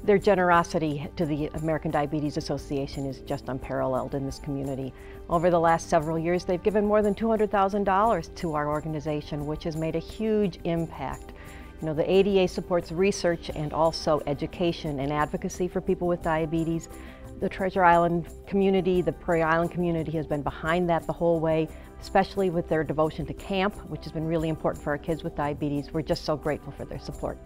Their generosity to the American Diabetes Association is just unparalleled in this community. Over the last several years, they've given more than $200,000 to our organization, which has made a huge impact. You know, the ADA supports research and also education and advocacy for people with diabetes. The Treasure Island community, the Prairie Island community has been behind that the whole way, especially with their devotion to camp, which has been really important for our kids with diabetes. We're just so grateful for their support.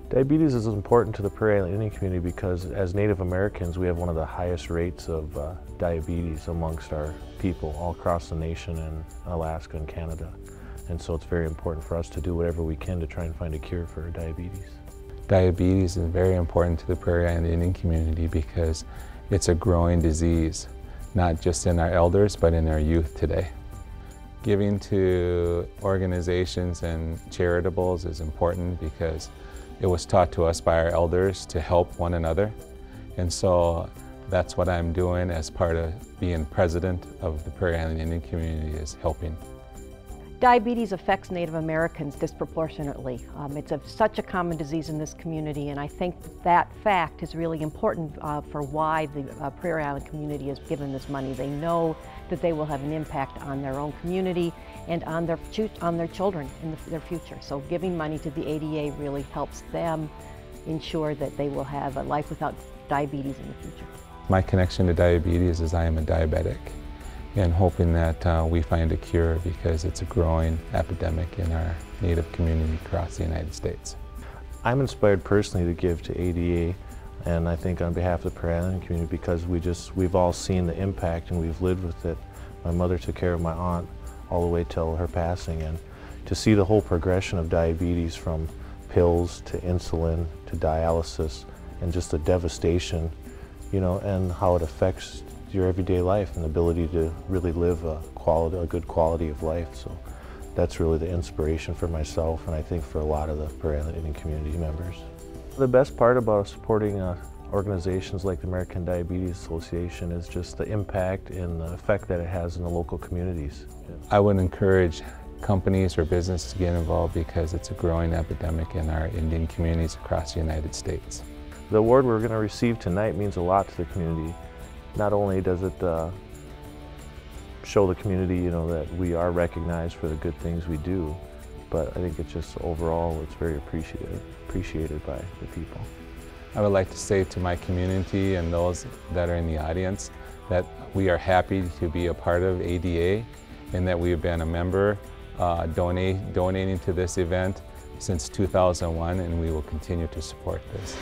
Diabetes is important to the Prairie Island Indian community because as Native Americans, we have one of the highest rates of diabetes amongst our people all across the nation and Alaska and Canada. And so it's very important for us to do whatever we can to try and find a cure for diabetes. Diabetes is very important to the Prairie Island Indian community because it's a growing disease, not just in our elders, but in our youth today. Giving to organizations and charitables is important because it was taught to us by our elders to help one another. And so that's what I'm doing as part of being president of the Prairie Island Indian community, is helping. Diabetes affects Native Americans disproportionately. It's such a common disease in this community, and I think that fact is really important for why the Prairie Island community has given this money. They know that they will have an impact on their own community and on their children in their future. So giving money to the ADA really helps them ensure that they will have a life without diabetes in the future. My connection to diabetes is I am a diabetic, and hoping that we find a cure because it's a growing epidemic in our Native community across the United States. I'm inspired personally to give to ADA, and I think on behalf of the Prairie Island community, because we've all seen the impact and we've lived with it. My mother took care of my aunt all the way till her passing, and to see the whole progression of diabetes from pills to insulin to dialysis and just the devastation, you know, and how it affects your everyday life and the ability to really live a good quality of life. So that's really the inspiration for myself, and I think for a lot of the Prairie Island Indian community members. The best part about supporting organizations like the American Diabetes Association is just the impact and the effect that it has in the local communities. I would encourage companies or businesses to get involved because it's a growing epidemic in our Indian communities across the United States. The award we're going to receive tonight means a lot to the community. Not only does it show the community, you know, that we are recognized for the good things we do, but I think it's just overall it's very appreciated by the people. I would like to say to my community and those that are in the audience that we are happy to be a part of ADA and that we have been a member donating to this event since 2001, and we will continue to support this.